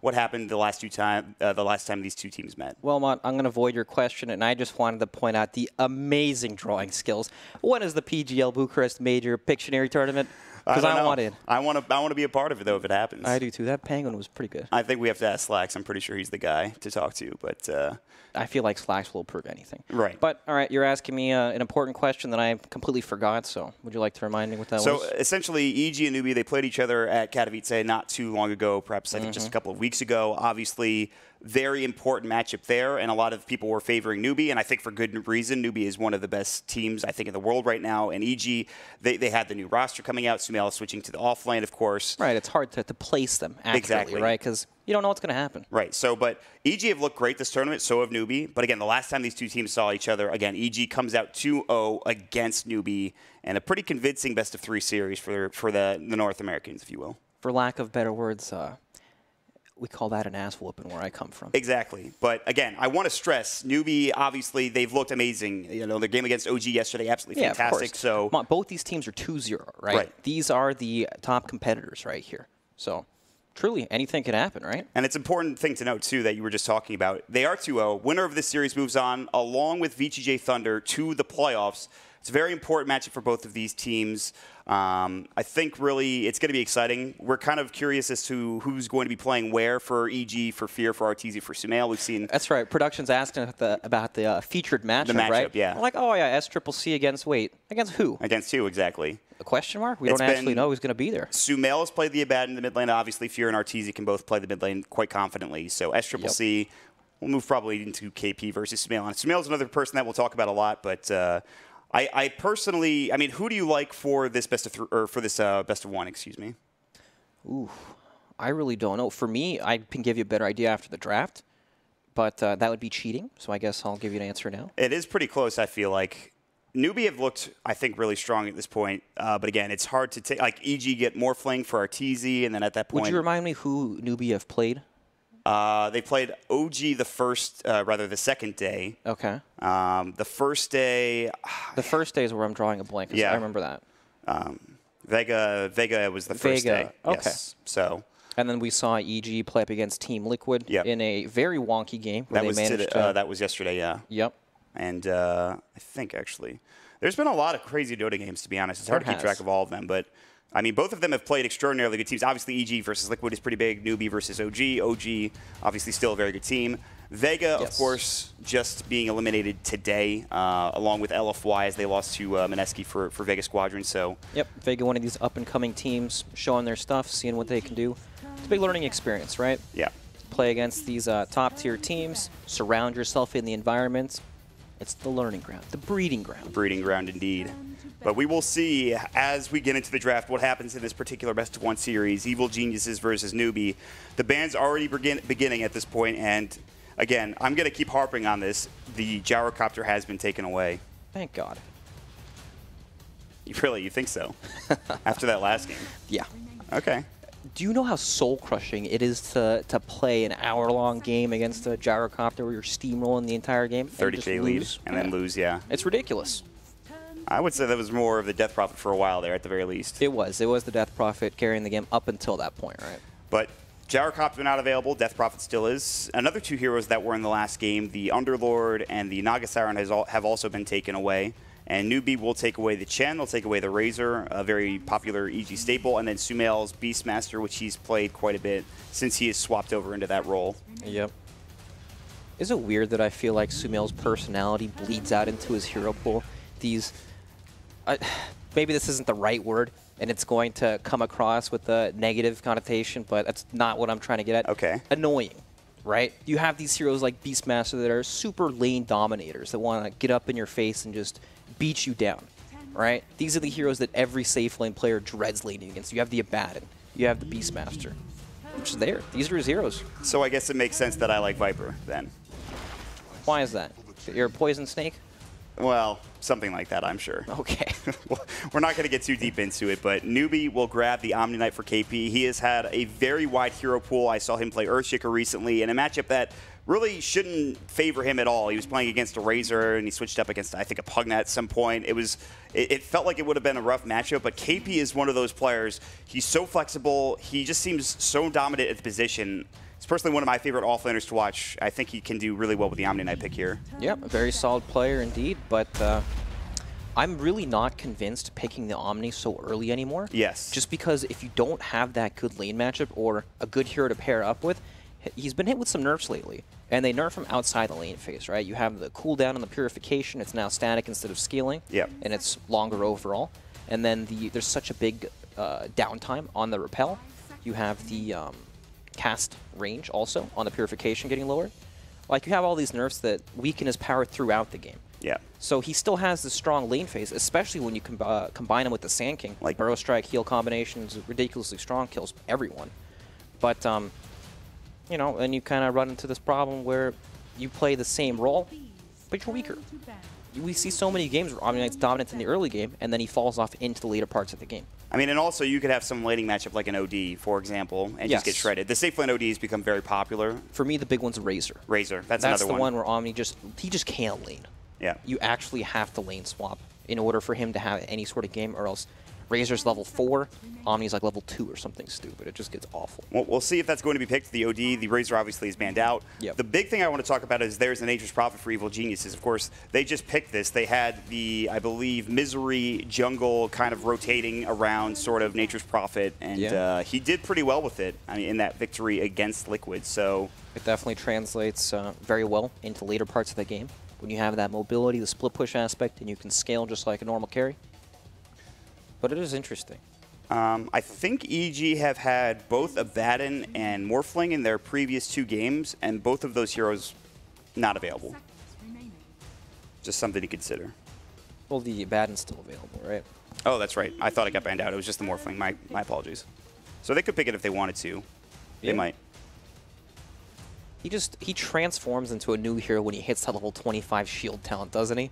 what happened the last time these two teams met. Well, Mont, I'm going to avoid your question, and I just wanted to point out the amazing drawing skills. When is the PGL Bucharest Major Pictionary Tournament? Because I want in. I want to be a part of it, though, if it happens. I do, too. That penguin was pretty good. I think we have to ask Slacks. I'm pretty sure he's the guy to talk to. But I feel like Slacks will approve anything. Right. But, all right, you're asking me an important question that I completely forgot, so would you like to remind me what that was? So, essentially, EG and Newbee, they played each other at Katowice not too long ago, perhaps I think just a couple of weeks ago. Obviously, very important matchup there, and a lot of people were favoring Newbee, and I think for good reason. Newbee is one of the best teams, I think, in the world right now. And EG, they had the new roster coming out. Sumail switching to the offlane, of course. Right, it's hard to place them accurately, right? Because you don't know what's going to happen. Right, so, but EG have looked great this tournament, so have Newbee. But again, the last time these two teams saw each other, again, EG comes out 2-0 against Newbee, and a pretty convincing best-of-3 series for the North Americans, if you will. For lack of better words, we call that an ass whooping where I come from. Exactly. But again, I want to stress, Newbee, obviously, they've looked amazing. You know, their game against OG yesterday, absolutely fantastic. So Come on, both these teams are 2-0, right? These are the top competitors right here. So truly, anything can happen, right? And it's an important thing to note, too, that you were just talking about. They are 2-0. Winner of this series moves on, along with VTJ Thunder, to the playoffs. It's a very important matchup for both of these teams. I think really it's going to be exciting. We're kind of curious as to who's going to be playing where for EG, for Fear, for RTZ, for Sumail. We've seen. That's right. Production's asking about the featured matchup, the matchup, right? Yeah. We're like, oh yeah, SCCC against against who? Against who exactly? A question mark? We don't actually know who's going to be there. Sumail has played the Abad in the mid lane. Obviously, Fear and RTZ can both play the mid lane quite confidently. So SCCC will move probably into KP versus Sumail. And Sumail's another person that we'll talk about a lot, but. I personally, I mean, who do you like for this best of one? Excuse me. Ooh, I really don't know. For me, I can give you a better idea after the draft, but that would be cheating. So I guess I'll give you an answer now. It is pretty close. I feel like Newbee have looked, I think, really strong at this point. But again, it's hard to take. Like EG get more fling for RTZ, and then at that point, would you remind me who Newbee have played? They played OG the second day. Okay. The first day. The first day is where I'm drawing a blank. Yeah. I remember that. Vega was the first day. Okay. Yes. So. And then we saw EG play up against Team Liquid in a very wonky game. That was yesterday, yeah. Yep. And I think, actually, there's been a lot of crazy Dota games, to be honest. It's hard to keep track of all of them, but I mean, both of them have played extraordinarily good teams. Obviously, EG versus Liquid is pretty big. Newbee versus OG. OG, obviously, still a very good team. Vega, of course, just being eliminated today, along with LFY as they lost to Mineski for Vega Squadron. So, yep, Vega, one of these up-and-coming teams, showing their stuff, seeing what they can do. It's a big learning experience, right? Yeah. Play against these top-tier teams. Surround yourself in the environment. It's the learning ground, the breeding ground. Breeding ground, indeed. But we will see as we get into the draft what happens in this particular best-of-one series. Evil Geniuses versus Newbee. The band's already beginning at this point, and again, I'm going to keep harping on this. The gyrocopter has been taken away. Thank God. You think so? After that last game? Yeah. Okay. Do you know how soul-crushing it is to play an hour-long game against a gyrocopter where you're steamrolling the entire game? 30K lead and then lose, yeah. It's ridiculous. I would say that was more of the Death Prophet for a while there, at the very least. It was. It was the Death Prophet carrying the game up until that point, right? But Gyrocopter not available. Death Prophet still is. Another two heroes that were in the last game, the Underlord and the Naga Siren, have also been taken away. And Newbee will take away the Chen. They'll take away the Razor, a very popular EG staple. And then Sumail's Beastmaster, which he's played quite a bit since he has swapped over into that role. Yep. Is it weird that I feel like Sumail's personality bleeds out into his hero pool? Maybe this isn't the right word, and it's going to come across with a negative connotation, but that's not what I'm trying to get at. Okay. Annoying, right? You have these heroes like Beastmaster that are super lane dominators that want to get up in your face and just beat you down, right? These are the heroes that every safe lane player dreads laning against. You have the Abaddon. You have the Beastmaster. Which is there. These are his heroes. So I guess it makes sense that I like Viper, then. Why is that? You're a poison snake? Well, something like that, I'm sure. Okay. Well, we're not going to get too deep into it, but Newbee will grab the Omni Knight for KP. He has had a very wide hero pool. I saw him play Earthshaker recently in a matchup that really shouldn't favor him at all. He was playing against a Razor, and he switched up against, I think, a Pugna at some point. It felt like it would have been a rough matchup, but KP is one of those players. He's so flexible. He just seems so dominant at the position, personally one of my favorite offlaners to watch. I think he can do really well with the Omni Knight pick here. Yep, a very solid player indeed, but I'm really not convinced picking the Omni so early anymore. Yes. Just because if you don't have that good lane matchup or a good hero to pair up with, he's been hit with some nerfs lately. And they nerf him outside the lane phase, right? You have the cooldown on the Purification. It's now static instead of scaling. Yep. And it's longer overall. And then there's such a big downtime on the Repel. You have the cast range also on the Purification getting lowered. Like, you have all these nerfs that weaken his power throughout the game. Yeah. So he still has the strong lane phase, especially when you combine him with the Sand King. Like Burrow Strike, heal combinations, ridiculously strong, kills everyone. But, you know, and you kind of run into this problem where you play the same role, but you're weaker. We see so many games where Omni Knight's dominant in the early game, and then he falls off into the later parts of the game. I mean, and also you could have some laning matchup like an OD, for example, and just get shredded. The safe lane OD has become very popular. For me, the big one's Razor. Razor, that's another one. That's the one where Omni he just can't lane. Yeah. You actually have to lane swap in order for him to have any sort of game, or else Razor's level 4, Omni's like level 2 or something stupid. It just gets awful. Well, we'll see if that's going to be picked. The OD, the Razor obviously is banned out. Yep. The big thing I want to talk about is there's the Nature's Prophet for Evil Geniuses. Of course, they just picked this. They had the, I believe, Misery jungle kind of rotating around sort of Nature's Prophet, and he did pretty well with it. I mean, in that victory against Liquid. So it definitely translates very well into later parts of the game when you have that mobility, the split push aspect, and you can scale just like a normal carry. But it is interesting. I think EG have had both Abaddon and Morphling in their previous 2 games, and both of those heroes not available. Just something to consider. Well, the Abaddon's still available, right? Oh, that's right. I thought it got banned out. It was just the Morphling. My apologies. So they could pick it if they wanted to. They might. He transforms into a new hero when he hits that level 25 shield talent, doesn't he?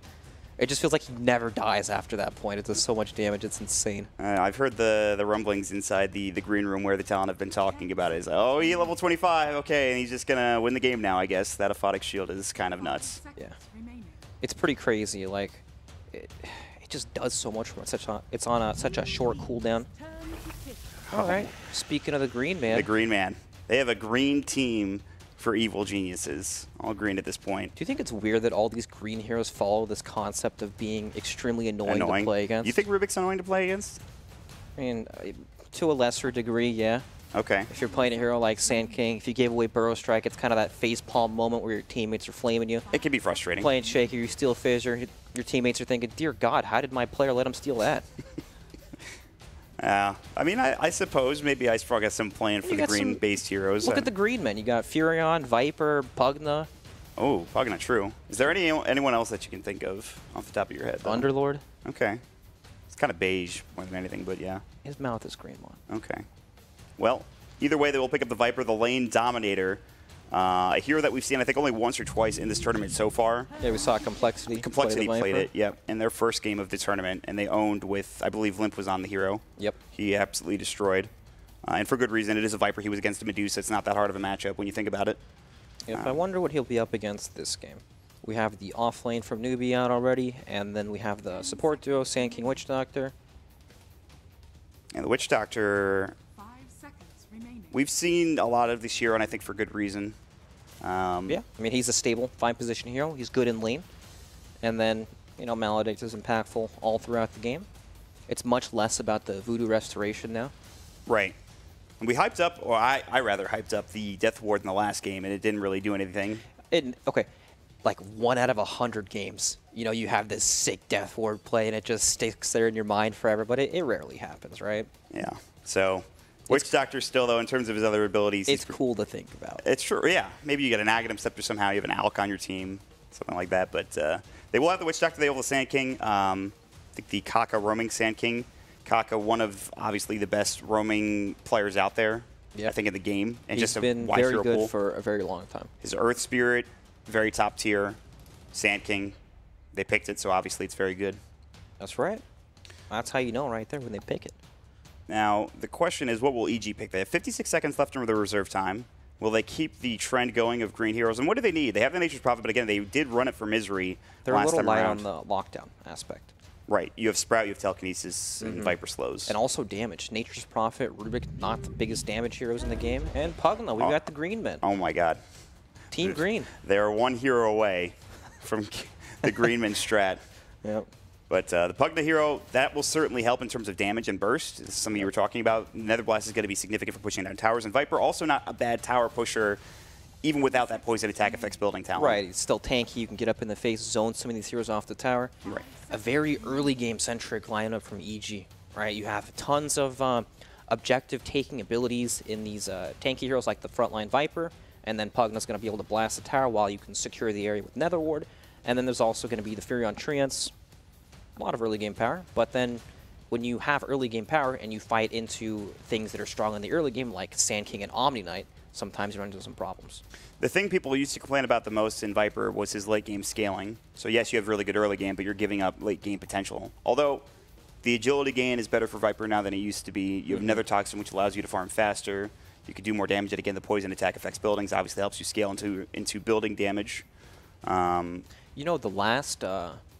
It just feels like he never dies after that point. It does so much damage, it's insane. I've heard the rumblings inside the green room where the talent have been talking about it. Is, oh, he level 25, okay, and he's just going to win the game now, I guess. That Aphotic Shield is kind of nuts. Yeah. It's pretty crazy. Like, it just does so much from it. It's on such a short cooldown. All right. Speaking of the green man. The green man. They have a green team for Evil Geniuses. All green at this point. Do you think it's weird that all these green heroes follow this concept of being extremely annoying to play against? You think Rubik's annoying to play against? I mean, to a lesser degree, yeah. Okay. If you're playing a hero like Sand King, if you gave away Burrow Strike, it's kind of that facepalm moment where your teammates are flaming you. It can be frustrating. Playing Shaker, you steal Fissure, your teammates are thinking, dear God, how did my player let him steal that? I mean, I suppose maybe Ice Frog has some plan for the green-based heroes. Look at the green men. You got Furion, Viper, Pugna. Oh, Pugna, true. Is there anyone else that you can think of off the top of your head? Underlord. Okay. It's kind of beige more than anything, but yeah. His mouth is green one. Okay. Well, either way, they will pick up the Viper, the lane dominator. A hero that we've seen, I think, only once or twice in this tournament so far. Yeah, we saw Complexity. Complexity played it, yep, in their first game of the tournament, and they owned with, I believe, Limp was on the hero. Yep. He absolutely destroyed. And for good reason. It is a Viper. He was against a Medusa. It's not that hard of a matchup when you think about it. Yep, I wonder what he'll be up against this game. We have the offlane from Newbee out already, and then we have the support duo, Sand King, Witch Doctor. And the Witch Doctor, we've seen a lot of this hero, and I think for good reason. Yeah, I mean, he's a stable 5-position hero. He's good in lane. And then, you know, Maledict is impactful all throughout the game. It's much less about the Voodoo Restoration now. Right. And we hyped up, or I rather hyped up the Death Ward in the last game, and it didn't really do anything. Okay, like 1 out of 100 games, you know, you have this sick Death Ward play, and it just sticks there in your mind forever, but it rarely happens, right? Yeah. So Witch Doctor still, though, in terms of his other abilities. It's cool to think about. It's true, yeah. Maybe you get an Aghanim Scepter somehow. You have an Alk on your team, something like that. But they will have the Witch Doctor. They will have the Sand King. I think the Kaka roaming Sand King. Kaka, one of, obviously, the best roaming players out there, I think, in the game. And He's been very good for a very long time. His Earth Spirit, very top tier. Sand King, they picked it, so obviously it's very good. That's right. That's how you know right there when they pick it. Now, the question is, what will EG pick? They have 56 seconds left in their reserve time. Will they keep the trend going of green heroes? And what do they need? They have the Nature's Prophet, but again, they did run it for Misery They're last a little time light around. on the lockdown aspect. Right. You have Sprout, you have Telekinesis, and Viper slows. And also damage. Nature's Prophet, Rubik, not the biggest damage heroes in the game. And Pugna, we've got the green men. Oh my god. Team green. They're one hero away from the Greenman strat. Yep. But the Pugna hero, that will certainly help in terms of damage and burst. This is something you were talking about. Nether Blast is going to be significant for pushing down towers. And Viper, also not a bad tower pusher, even without that poison attack effects building talent. Right. It's still tanky. You can get up in the face, zone some of these heroes off the tower. Right. A very early game-centric lineup from EG. Right. You have tons of objective-taking abilities in these tanky heroes like the frontline Viper. And then Pugna's going to be able to blast the tower while you can secure the area with Nether Ward. And then there's also going to be the Furion Treants. A lot of early game power, but then when you have early game power and you fight into things that are strong in the early game, like Sand King and Omni Knight, sometimes you run into some problems. The thing people used to complain about the most in Viper was his late game scaling. So yes, you have really good early game, but you're giving up late game potential. Although the agility gain is better for Viper now than it used to be. You have Nether Toxin, which allows you to farm faster. You could do more damage, and again, the poison attack affects buildings. Obviously helps you scale into building damage. You know, the last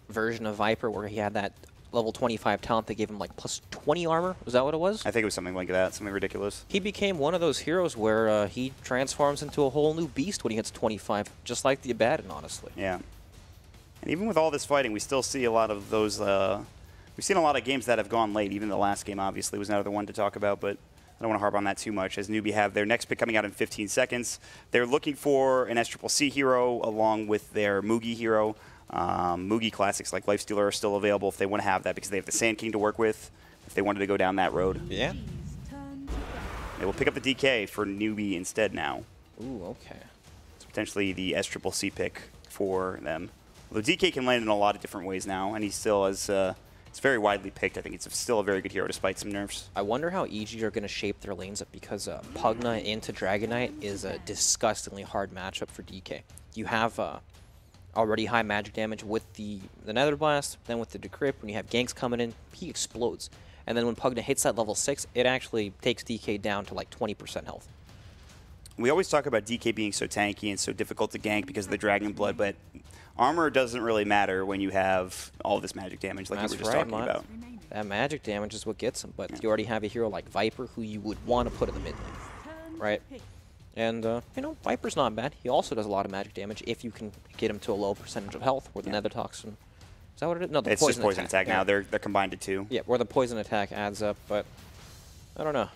version of Viper where he had that level 25 talent that gave him like plus 20 armor, was that what it was? I think it was something like that, something ridiculous. He became one of those heroes where he transforms into a whole new beast when he hits 25, just like the Abaddon, honestly. Yeah. And even with all this fighting, we still see a lot of those, we've seen a lot of games that have gone late. Even the last game, obviously, was another one to talk about, but I don't want to harp on that too much, as Newbee have their next pick coming out in 15 seconds. They're looking for an SCCC hero along with their Mugi hero. Mugi classics like Lifestealer are still available if they want to have that because they have the Sand King to work with if they wanted to go down that road. Yeah. They will pick up the DK for Newbee instead now. Ooh, okay. It's potentially the SCCC pick for them. Although DK can land in a lot of different ways now, and he still has, it's very widely picked. I think it's still a very good hero despite some nerfs. I wonder how EG are going to shape their lanes up because Pugna into Dragon Knight is a disgustingly hard matchup for DK. You have already high magic damage with the Nether Blast, then with the Decrypt, when you have ganks coming in, he explodes. And then when Pugna hits that level 6, it actually takes DK down to like 20% health. We always talk about DK being so tanky and so difficult to gank because of the Dragon Blood, but armor doesn't really matter when you have all this magic damage like you were just talking about. That magic damage is what gets him, but you already have a hero like Viper who you would want to put in the mid lane, right? And, you know, Viper's not bad. He also does a lot of magic damage if you can get him to a low percentage of health, where the Nether Toxin... Is that what it is? No, the it's poison just poison attack now. Yeah. They're combined to 2. Yeah, where the poison attack adds up, but I don't know.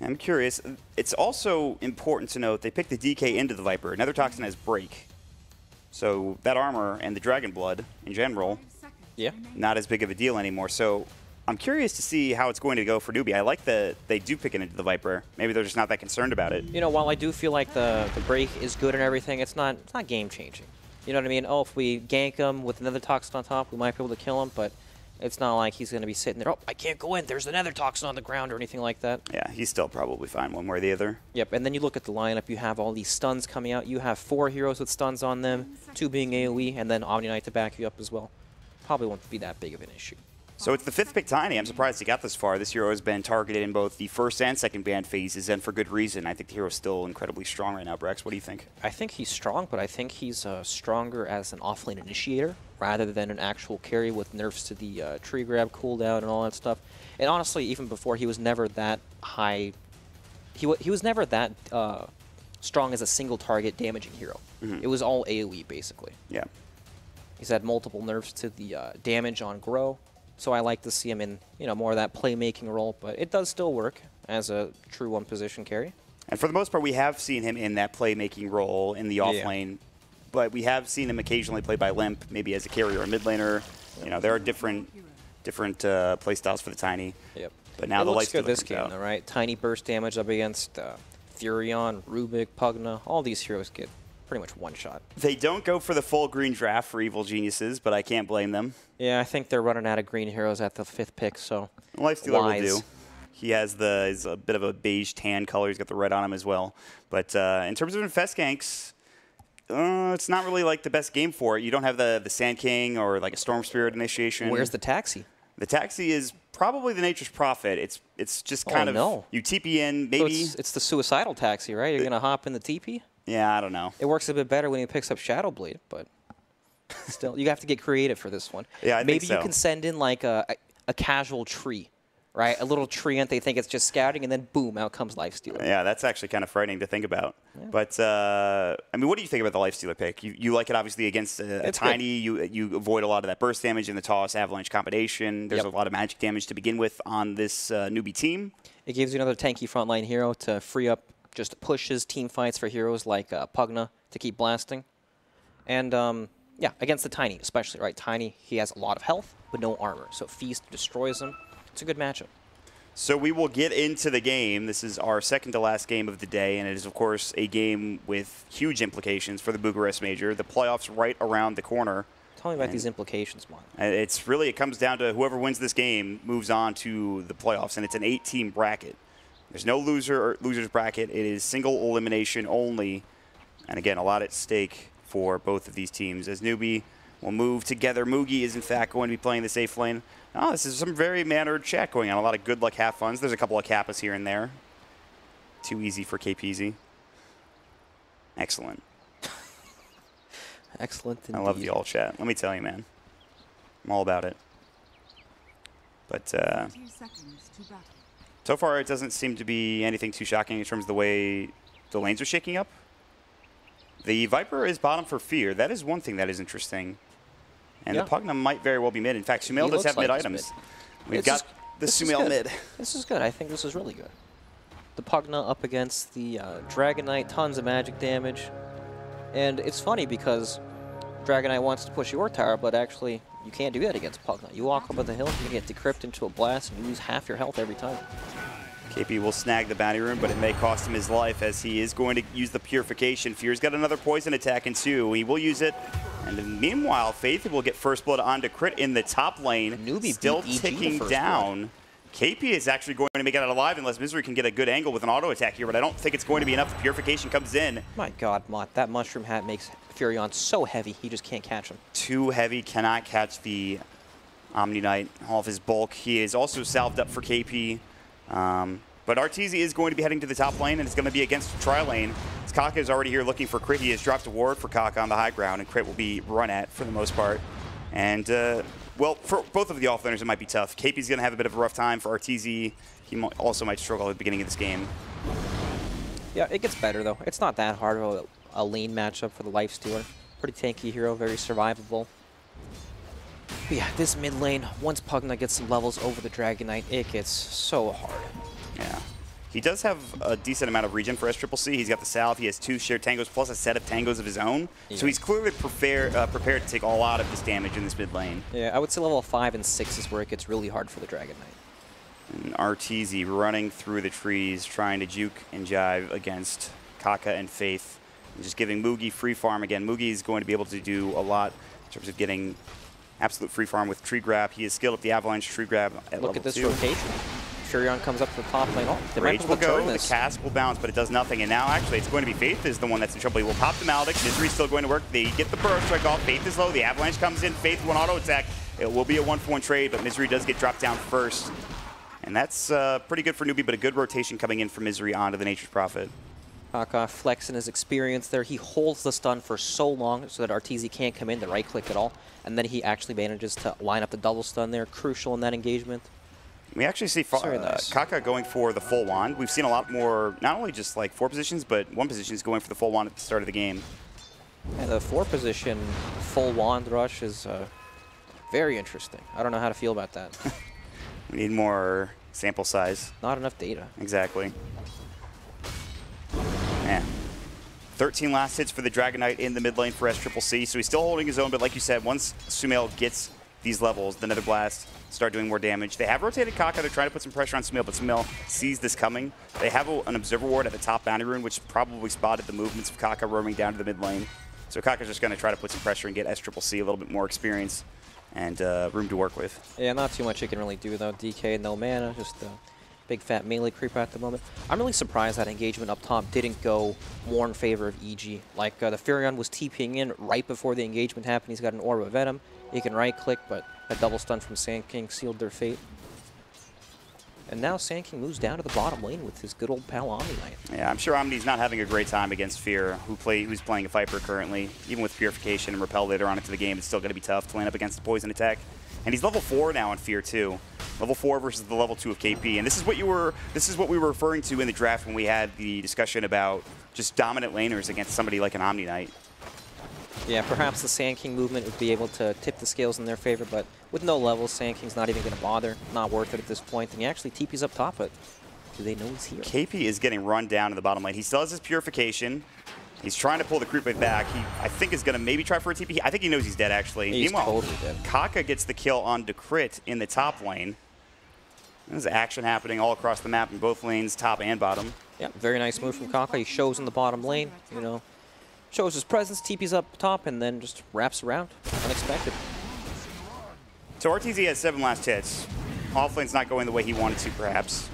I'm curious. It's also important to note they picked the DK into the Viper. Nether Toxin has break. So that armor and the Dragon Blood in general, not as big of a deal anymore. So I'm curious to see how it's going to go for Newbee. I like that they do pick it into the Viper. Maybe they're just not that concerned about it. You know, while I do feel like the break is good and everything, it's not game-changing. You know what I mean? Oh, if we gank him with another Toxin on top, we might be able to kill him, but it's not like he's going to be sitting there, oh, I can't go in, there's another Toxin on the ground or anything like that. Yeah, he's still probably fine one way or the other. Yep, and then you look at the lineup, you have all these stuns coming out. You have 4 heroes with stuns on them, 2 being AoE, and then Omni Knight to back you up as well. Probably won't be that big of an issue. So it's the 5th pick Tiny. I'm surprised he got this far. This hero has been targeted in both the first and second ban phases, and for good reason. I think the hero is still incredibly strong right now, Brex. What do you think? I think he's strong, but I think he's stronger as an offlane initiator rather than an actual carry with nerfs to the tree grab cooldown and all that stuff. And honestly, even before, he was never that high. He was never that strong as a single target damaging hero. It was all AoE, basically. Yeah. He's had multiple nerfs to the damage on Grow. So I like to see him in, you know, more of that playmaking role, but it does still work as a true one-position carry. And for the most part, we have seen him in that playmaking role in the off lane, but we have seen him occasionally play by Limp, maybe as a carrier or a mid laner. You know, there are different play styles for the Tiny. Yep. But now it the looks good light's this game, though, right? Tiny burst damage up against Furion, Rubik, Pugna. All these heroes get pretty much one shot. They don't go for the full green draft for Evil Geniuses, but I can't blame them. Yeah, I think they're running out of green heroes at the 5th pick, so Lifestealer will do. He has he's a bit of a beige tan color. He's got the red on him as well. But in terms of infest ganks, it's not really like the best game for it. You don't have the Sand King or like a Storm Spirit initiation. Where's the taxi? The taxi is probably the Nature's Prophet. It's just kind of you TP in maybe. So it's the suicidal taxi, right? You're gonna hop in the TP. Yeah, I don't know. It works a bit better when he picks up Shadow Blade, but Still, you have to get creative for this one. Yeah, I Maybe think so. you can send in like a casual tree, right? A little tree ant they think it's just scouting, and then boom, out comes Lifestealer. Yeah, that's actually kind of frightening to think about. Yeah. But, I mean, what do you think about the Lifestealer pick? You like it, obviously, against a tiny. You avoid a lot of that burst damage in the toss avalanche combination. There's a lot of magic damage to begin with on this Newbee team. It gives you another tanky frontline hero to free up, just pushes team fights for heroes like Pugna to keep blasting. And, yeah, against the Tiny especially, right? Tiny, he has a lot of health, but no armor. So Feast destroys him. It's a good matchup. So we will get into the game. This is our second to last game of the day, and it is, of course, a game with huge implications for the Bucharest Major. The playoffs right around the corner. Tell me about these implications, Mon. It comes down to whoever wins this game moves on to the playoffs, and it's an 8-team bracket. There's no loser or losers bracket. It is single elimination only, and again, a lot at stake for both of these teams. As Newbee will move together, Moogie is in fact going to be playing the safe lane. Oh, this is some very mannered chat going on. A lot of good luck, have funs. There's a couple of kappas here and there. Too easy for KPZ. Excellent. Excellent indeed. I love the all chat. Let me tell you, man. I'm all about it. But so far, it doesn't seem to be anything too shocking in terms of the way the lanes are shaking up. The Viper is bottom for Fear. That is one thing that is interesting. And the Pugna might very well be mid. In fact, Sumail does have mid items. We've got the Sumail mid. This is good. I think this is really good. The Pugna up against the Dragon Knight, tons of magic damage. And it's funny because Dragon Knight wants to push your tower, but actually you can't do that against Pugna. You walk up on the hill, you get decrypted into a blast, and you lose half your health every time. KP will snag the bounty rune, but it may cost him his life as he is going to use the Purification. Fear's got another poison attack in 2. He will use it. And meanwhile, Faith will get first blood onto Crit in the top lane. Newbee still ticking down. KP is actually going to make it out alive unless Misery can get a good angle with an auto attack here, but I don't think it's going to be enough. The Purification comes in. My God, Mott, that Mushroom Hat makes Furion so heavy, he just can't catch him. Too heavy, cannot catch the Omni Knight. All of his bulk. He is also salved up for KP. But Arteezy is going to be heading to the top lane, and it's going to be against the tri-lane. Kaka is already here looking for Crit. He has dropped a ward for Kaka on the high ground, and Crit will be run at for the most part. And, well, for both of the offlaners, it might be tough. KP's going to have a bit of a rough time. For Arteezy, he also might struggle at the beginning of this game. Yeah, it gets better, though. It's not that hard of a lane matchup for the Lifestealer. Pretty tanky hero, very survivable. But yeah, this mid lane, once Pugna gets some levels over the Dragon Knight, it gets so hard. Yeah. He does have a decent amount of regen for SCCC. He's got the salve. He has 2 shared tangos plus a set of tangos of his own. Yeah. So he's clearly prepared to take a lot of this damage in this mid lane. Yeah, I would say level 5 and 6 is where it gets really hard for the Dragon Knight. And Arteezy running through the trees, trying to juke and jive against Kaka and Faith. And just giving Moogie free farm again. Moogie is going to be able to do a lot in terms of getting absolute free farm with tree grab. He has skilled up the avalanche tree grab at level 2. Look at this rotation. Furion comes up to the top lane. Oh, the Rage will go, the cask will bounce, but it does nothing. And now, actually, it's going to be Faith is the one that's in trouble. He will pop the Maledict. Misery's still going to work. They get the burrow strike off. Faith is low. The Avalanche comes in. Faith one auto attack. It will be a 1-for-1 trade, but Misery does get dropped down first. And that's pretty good for Newbee, but a good rotation coming in from Misery onto the Nature's Prophet. Kaka flexing his experience there. He holds the stun for so long so that Arteezy can't come in to right-click at all. And then he actually manages to line up the double stun there. Crucial in that engagement. We actually see Kaka going for the full wand. We've seen a lot more, not only just like 4 positions, but 1 position is going for the full wand at the start of the game. And the 4 position full wand rush is very interesting. I don't know how to feel about that. We need more sample size. Not enough data. Exactly. Man. 13 last hits for the Dragon Knight in the mid lane for SCCC. So he's still holding his own, but like you said, once Sumail gets these levels, the Nether Blast start doing more damage. They have rotated Kaka. They're trying to put some pressure on Sumail, but Sumail sees this coming. They have an Observer Ward at the top bounty rune, which probably spotted the movements of Kaka roaming down to the mid lane. So Kaka's just going to try to put some pressure and get SCCC a little bit more experience and room to work with. Yeah, not too much he can really do, though. DK, no mana, just a big fat melee creeper at the moment. I'm really surprised that engagement up top didn't go more in favor of EG. Like, the Furion was TPing in right before the engagement happened. He's got an Orb of Venom. He can right-click, but a double stun from Sand King sealed their fate. And now Sand King moves down to the bottom lane with his good old pal Omni Knight. Yeah, I'm sure Omni's not having a great time against Fear, who's playing a Viper currently. Even with Purification and Repel later on into the game, it's still going to be tough to land up against the Poison attack. And he's level 4 now on Fear too. Level 4 versus the level 2 of KP. And this is what we were referring to in the draft when we had the discussion about just dominant laners against somebody like an Omni Knight. Yeah, perhaps the Sand King movement would be able to tip the scales in their favor, but with no levels, Sand King's not even going to bother. Not worth it at this point. And he actually TP's up top, but do they know he's here? KP is getting run down in the bottom lane. He still has his Purification. He's trying to pull the creep wave back. He, I think, is going to maybe try for a TP. I think he knows he's dead, actually. He's Meanwhile, totally dead. Kaka gets the kill on Decrit in the top lane. There's action happening all across the map in both lanes, top and bottom. Yeah, very nice move from Kaka. He shows in the bottom lane, you know, shows his presence, TP's up top, and then just wraps around. Unexpected. So RTZ has 7 last hits. Offlane's not going the way he wanted to, perhaps.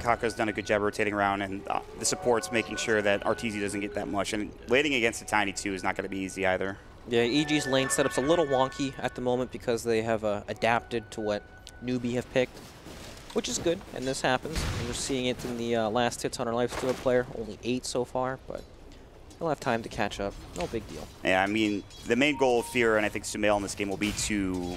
Kaka's done a good job rotating around, and the support's making sure that RTZ doesn't get that much. And laning against a Tiny 2 is not going to be easy either. Yeah, EG's lane setup's a little wonky at the moment because they have adapted to what Newbee have picked, which is good, and this happens. And we're seeing it in the last hits on our lifesteal player. Only 8 so far, but he'll have time to catch up. No big deal. Yeah, I mean, the main goal of Fear, and I think Sumail in this game, will be to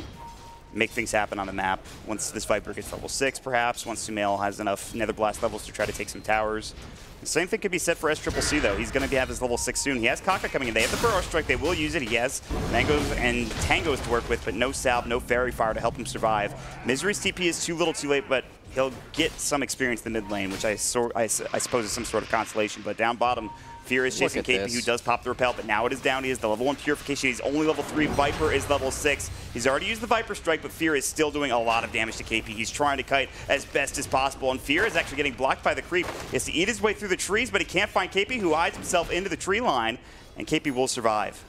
make things happen on the map. Once this Viper gets level 6, perhaps, once Sumail has enough Nether Blast levels to try to take some towers. The same thing could be said for SCCC, though. He's going to have his level 6 soon. He has Kaka coming in. They have the Burrow Strike. They will use it. He has Mangoes and Tangos to work with, but no Salve, no Fairy Fire to help him survive. Misery's TP is too little too late, but he'll get some experience in the mid lane, which I suppose is some sort of consolation. But down bottom, Fear is chasing KP, who does pop the Repel, but now it is down. He has the level 1 Purification. He's only level 3. Viper is level 6. He's already used the Viper Strike, but Fear is still doing a lot of damage to KP. He's trying to kite as best as possible, and Fear is actually getting blocked by the creep. He has to eat his way through the trees, but he can't find KP, who hides himself into the tree line, and KP will survive.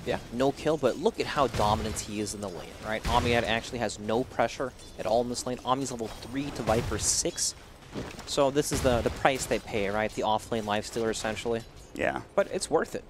Yeah, no kill, but look at how dominant he is in the lane, right? Omniad actually has no pressure at all in this lane. Omni's level 3 to Viper 6. So this is the price they pay, right? The off-lane lifestealer, essentially. Yeah. But it's worth it.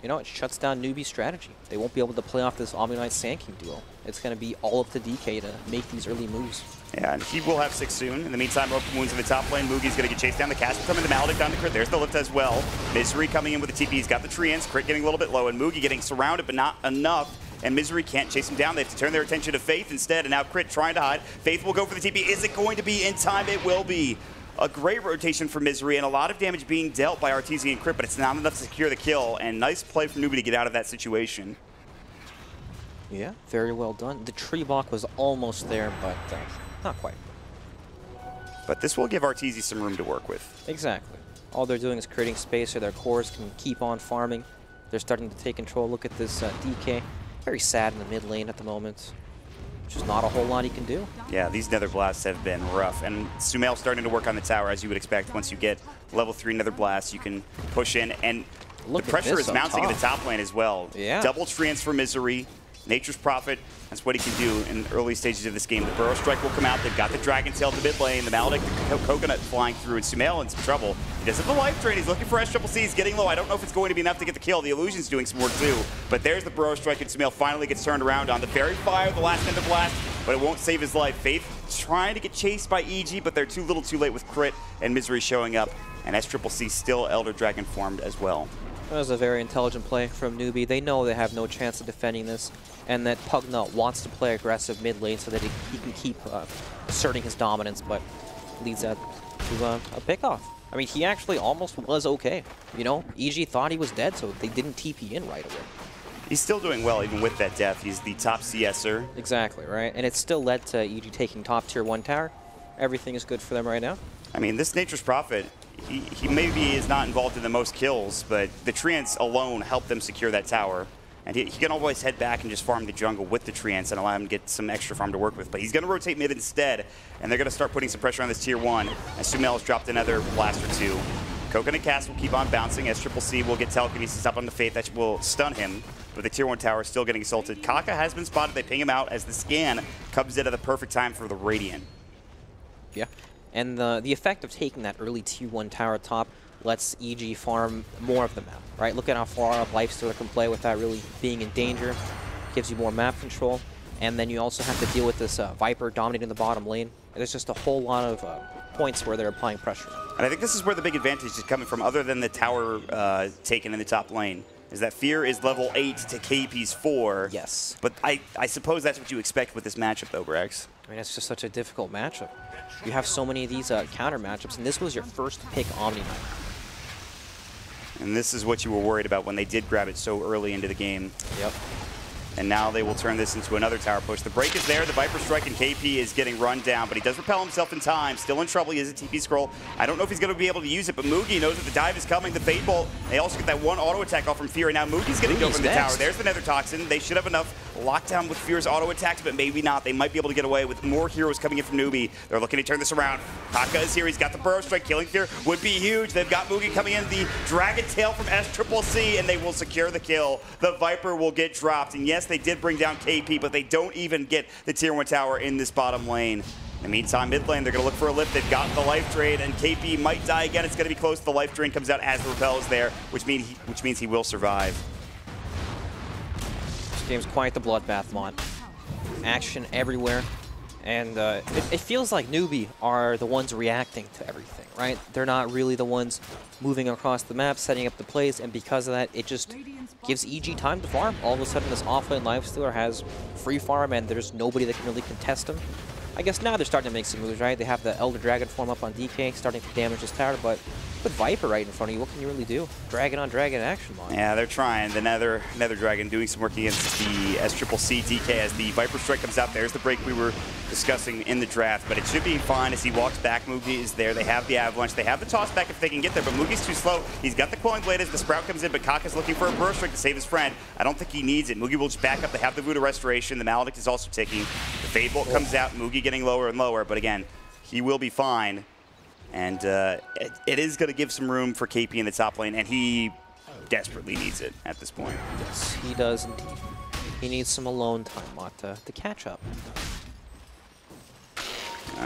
You know, it shuts down Newbee's strategy. They won't be able to play off this Omni Knight Sand King duo. It's going to be all up to DK to make these early moves. Yeah, and he will have 6 soon. In the meantime, Open Wounds in the top lane. Mugi's going to get chased down. The cast will come in, the Maledict down the crit. There's the lift as well. Misery coming in with the TP. He's got the Treants. Crit getting a little bit low, and Mugi getting surrounded, but not enough. And Misery can't chase him down. They have to turn their attention to Faith instead, and now Crit trying to hide. Faith will go for the TP. Is it going to be in time? It will be. A great rotation for Misery, and a lot of damage being dealt by RTZ and Crit, but it's not enough to secure the kill, and nice play from Newbee to get out of that situation. Yeah, very well done. The tree block was almost there, but not quite. But this will give RTZ some room to work with. Exactly. All they're doing is creating space so their cores can keep on farming. They're starting to take control. Look at this DK. Very sad in the mid lane at the moment. Just not a whole lot he can do. Yeah, these Nether Blasts have been rough. And Sumail starting to work on the tower, as you would expect. Once you get level 3 Nether Blasts, you can push in. And the pressure is mounting in the top lane as well. Yeah. Double transfer Misery. Nature's Prophet, that's what he can do in early stages of this game. The Burrow Strike will come out. They've got the Dragon Tail to the mid lane. The Maledict, the Coconut flying through, and Sumail in some trouble. He does have the life drain. He's looking for SCCC. He's getting low. I don't know if it's going to be enough to get the kill. The Illusion's doing some work too. But there's the Burrow Strike, and Sumail finally gets turned around on the Fairy Fire, the last Nether Blast, but it won't save his life. Faith trying to get chased by EG, but they're too little too late with Crit and Misery showing up. And SCCC still Elder Dragon formed as well. That was a very intelligent play from Newbee. They know they have no chance of defending this, and that Pugnut wants to play aggressive mid lane so that he can keep asserting his dominance, but leads that to a pickoff. I mean, he actually almost was okay. You know, EG thought he was dead, so they didn't TP in right away. He's still doing well even with that death. He's the top CSer. Exactly, right? And it still led to EG taking top tier 1 tower. Everything is good for them right now. I mean, this Nature's Prophet, he maybe is not involved in the most kills, but the Treants alone help them secure that tower. And he can always head back and just farm the jungle with the Treants and allow him to get some extra farm to work with. But he's going to rotate mid instead, and they're going to start putting some pressure on this tier 1. As Sumail has dropped another blast or 2. Coconut Cast will keep on bouncing. SCCC will get telekinesis up on the Faith. That will stun him. But the tier 1 tower is still getting assaulted. Kaka has been spotted. They ping him out as the scan comes in at the perfect time for the Radiant. Yeah. And the effect of taking that early tier 1 tower top lets EG farm more of the map, right? Look at how far up Lifestealer can play without really being in danger. Gives you more map control. And then you also have to deal with this Viper dominating the bottom lane. There's just a whole lot of points where they're applying pressure. And I think this is where the big advantage is coming from, other than the tower taken in the top lane, is that Fear is level 8 to KP's 4. Yes. But I suppose that's what you expect with this matchup, though, Brax. I mean, it's just such a difficult matchup. You have so many of these counter matchups, and this was your first pick Omni Knight. And this is what you were worried about when they did grab it so early into the game. Yep. And now they will turn this into another tower push. The break is there. The Viper Strike and KP is getting run down, but he does repel himself in time. Still in trouble. He has a TP scroll. I don't know if he's going to be able to use it, but Moogie knows that the dive is coming. The Fade Bolt. They also get that one auto attack off from Fear, and now Moogie's going to go from the tower. There's the Nether Toxin. They should have enough lockdown with Fear's auto attacks, but maybe not. They might be able to get away with more heroes coming in from Newbee. They're looking to turn this around. Kaka is here. He's got the Burrow Strike. Killing Fear would be huge. They've got Moogie coming in. The Dragon Tail from SCCC, and they will secure the kill. The Viper will get dropped. And yes, they did bring down KP, but they don't even get the tier 1 tower in this bottom lane. In the meantime, mid lane, they're going to look for a lift. They've got the life drain, and KP might die again. It's going to be close. The life drain comes out as the repel is there, which means he will survive. This game's quite the bloodbath, Mon. Action everywhere. And it feels like Newbee are the ones reacting to everything, right? They're not really the ones moving across the map, setting up the plays, and because of that, it just gives EG time to farm. All of a sudden, this offlane Lifestealer has free farm, and there's nobody that can really contest him. I guess now they're starting to make some moves, right? They have the Elder Dragon form up on DK, starting to damage this tower, but with Viper right in front of you, what can you really do? Dragon on Dragon action, Mon. Yeah, they're trying. The Nether Dragon doing some work against the SCCC DK as the Viper Strike comes out. There's the break we were discussing in the draft, but it should be fine as he walks back. Moogie is there. They have the Avalanche. They have the toss back if they can get there, but Moogie's too slow. He's got the Coiling Blade as the Sprout comes in, but Kaka's looking for a Burst Strike to save his friend. I don't think he needs it. Moogie will just back up. They have the Voodoo Restoration. The Maledict is also ticking. The Fade Bolt comes out. Moogie getting lower and lower, but again, he will be fine. And it is going to give some room for KP in the top lane, and he desperately needs it at this point. Yes, he does indeed. He needs some alone time, Mata, to catch up.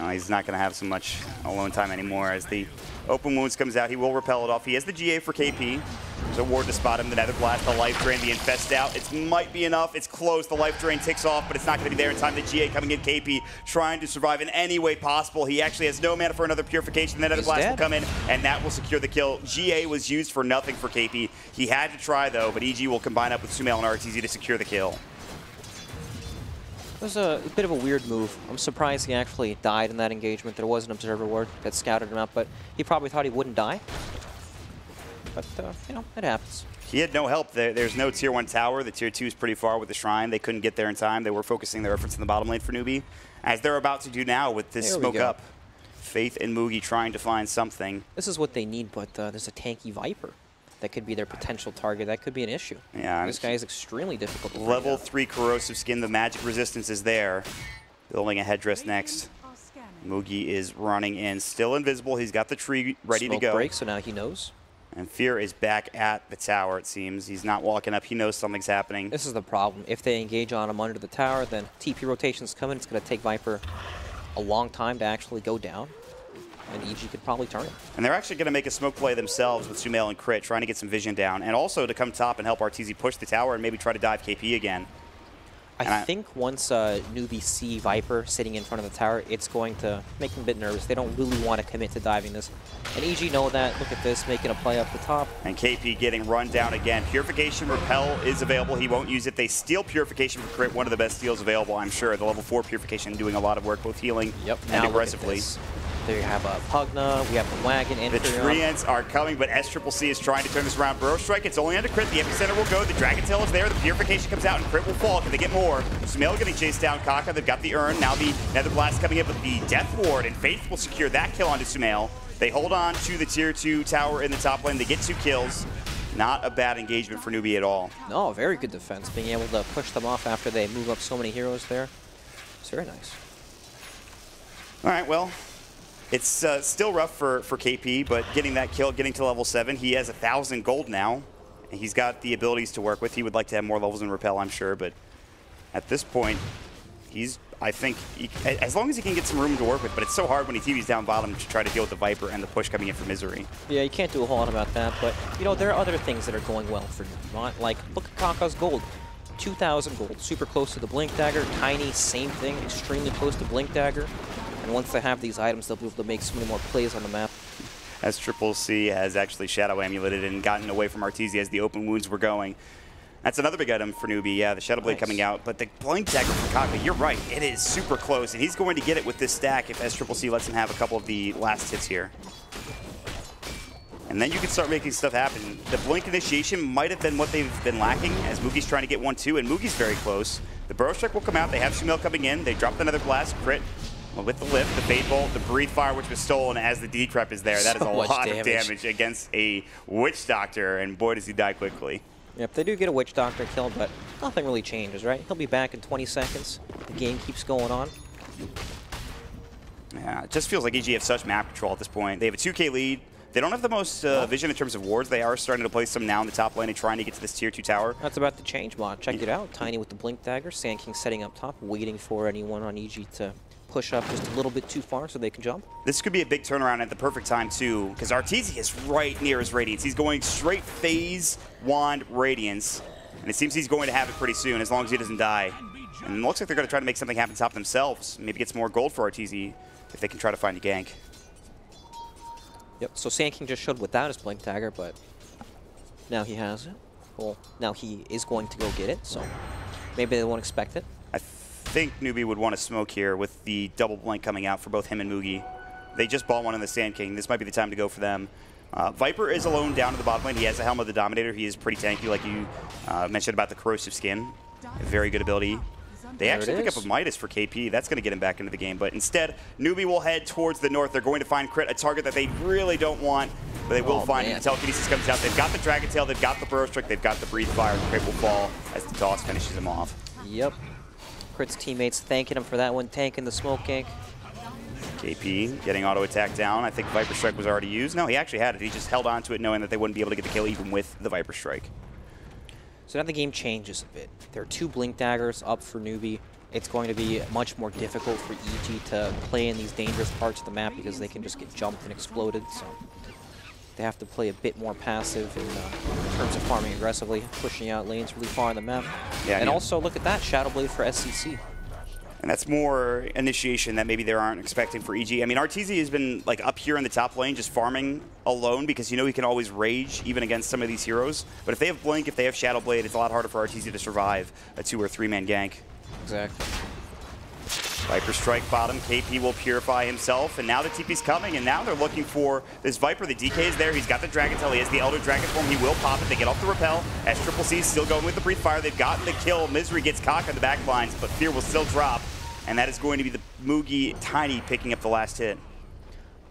He's not going to have so much alone time anymore. As the Open Wounds comes out, he will repel it off. He has the GA for KP. There's a ward to spot him. The Nether Blast, the Life Drain, the Infest out. It might be enough. It's close. The Life Drain ticks off, but it's not going to be there in time. The GA coming in. KP trying to survive in any way possible. He actually has no mana for another Purification. The Nether Blast will come in, and that will secure the kill. GA was used for nothing for KP. He had to try, though, but EG will combine up with Sumail and RTZ to secure the kill. It was a bit of a weird move. I'm surprised he actually died in that engagement. There was an Observer Ward that scouted him out, but he probably thought he wouldn't die. But, you know, it happens. He had no help. There's no tier 1 tower. The tier 2 is pretty far with the Shrine. They couldn't get there in time. They were focusing their efforts in the bottom lane for Newbee, as they're about to do now with this smoke up. Faith and Moogie trying to find something. This is what they need, but there's a tanky Viper. That could be their potential target. That could be an issue. Yeah, this guy is extremely difficult to level 3 corrosive skin. The magic resistance is there. Building a headdress next. Moogie is running in, still invisible. He's got the tree ready to go. Break, so now he knows. And Fear is back at the tower, it seems. He's not walking up. He knows something's happening. This is the problem. If they engage on him under the tower, then TP rotations come in. It's going to take Viper a long time to actually go down. And EG could probably turn it. And they're actually going to make a smoke play themselves with Sumail and Crit, trying to get some vision down, and also to come top and help RTZ push the tower and maybe try to dive KP again. I think once Newbee see Viper sitting in front of the tower, it's going to make them a bit nervous. They don't really want to commit to diving this. And EG know that. Look at this, making a play up the top. And KP getting run down again. Purification Repel is available. He won't use it. They steal Purification for Crit, one of the best steals available, I'm sure. The level 4 Purification doing a lot of work, both healing and aggressively. There you have Pugna, we have the Wagon, The Treants are coming, but SCCC is trying to turn this around. Burrow Strike, it's only under Crit. The Epicenter will go. The Dragon Tail is there. The Purification comes out, and Crit will fall. Can they get more? Sumail getting chased down. Kaka, they've got the Urn. Now the Nether Blast coming in with the Death Ward, and Faith will secure that kill onto Sumail. They hold on to the tier 2 tower in the top lane. They get 2 kills. Not a bad engagement for Newbee at all. No, very good defense. Being able to push them off after they move up so many heroes there. It's very nice. All right, well, it's still rough for KP, but getting that kill, getting to level 7, he has 1,000 gold now. And he's got the abilities to work with. He would like to have more levels in Repel, I'm sure, but at this point, I think, as long as he can get some room to work with, but it's so hard when he TVs down bottom to try to deal with the Viper and the push coming in for Misery. Yeah, you can't do a whole lot about that, but, you know, there are other things that are going well for you. Like, look at Kaka's gold. 2,000 gold, super close to the Blink Dagger. Tiny, same thing, extremely close to Blink Dagger. And once they have these items, they'll be able to make so many more plays on the map. As Triple C has actually Shadow Amuleted and gotten away from Arteezy as the open wounds were going. That's another big item for Newbee. Yeah, the Shadow Blade coming out. But the Blink Dagger from Kaka, you're right. It is super close. And he's going to get it with this stack if SCCC lets him have a couple of the last hits here. And then you can start making stuff happen. The Blink initiation might have been what they've been lacking as Moogie's trying to get 1-2, and Moogie's very close. The Burrow Strike will come out. They have Sumail coming in. They dropped another blast, crit. Well, with the lift, the Fade Bolt, the Breathe Fire, which was stolen as the D-Trap is there. That is a lot of damage against a Witch Doctor, and boy, does he die quickly. Yep, they do get a Witch Doctor killed, but nothing really changes, right? He'll be back in 20 seconds. The game keeps going on. Yeah, it just feels like EG have such map control at this point. They have a 2K lead. They don't have the most vision in terms of wards. They are starting to place some now in the top lane and trying to get to this tier 2 tower. That's about to change, Mod. Check it out. Tiny with the Blink Dagger. Sand King setting up top, waiting for anyone on EG to push up just a little bit too far so they can jump. This could be a big turnaround at the perfect time, too, because Arteezy is right near his Radiance. He's going straight Phase Wand Radiance, and it seems he's going to have it pretty soon, as long as he doesn't die. And it looks like they're going to try to make something happen top themselves. Maybe get some more gold for Arteezy if they can try to find a gank. Yep, so Sand King just showed without his Blink Dagger, but now he has it. Well, now he is going to go get it, so maybe they won't expect it. I think Newbee would want to smoke here with the double blink coming out for both him and Moogie. They just bought one in the Sand King. This might be the time to go for them. Viper is alone down to the bottom lane. He has the Helm of the Dominator. He is pretty tanky, like you mentioned about the Corrosive Skin. A very good ability. They actually pick up a Midas for KP. That's going to get him back into the game. But instead, Newbee will head towards the north. They're going to find Crit, a target that they really don't want, but they will find him. The Telekinesis comes out. They've got the Dragon Tail. They've got the Burrow Strike. They've got the Breathe Fire. The Crit will fall as the toss finishes him off. Yep. Crit's teammates thanking him for that one, tanking the smoke gank. KP getting auto attack down. I think Viper Strike was already used. No, he actually had it. He just held on to it knowing that they wouldn't be able to get the kill even with the Viper Strike. So now the game changes a bit. There are 2 Blink Daggers up for Newbee. It's going to be much more difficult for EG to play in these dangerous parts of the map because they can just get jumped and exploded. So they have to play a bit more passive in terms of farming aggressively, pushing out lanes really far on the map. Yeah, and also look at that, Shadow Blade for SCC. And that's more initiation that maybe they aren't expecting for EG. I mean, Arteezy has been like up here in the top lane just farming alone because you know he can always rage even against some of these heroes. But if they have Blink, if they have Shadow Blade, it's a lot harder for Arteezy to survive a 2 or 3-man gank. Exactly. Viper Strike bottom, KP will purify himself, and now the TP's coming, and now they're looking for this Viper. The DK is there, he's got the Dragon Tail, he has the Elder Dragon form, he will pop it, they get off the repel, as CCC is still going with the Breathe Fire, they've gotten the kill, Misery gets Kaka on the back lines, but Fear will still drop, and that is going to be the Moogie Tiny picking up the last hit.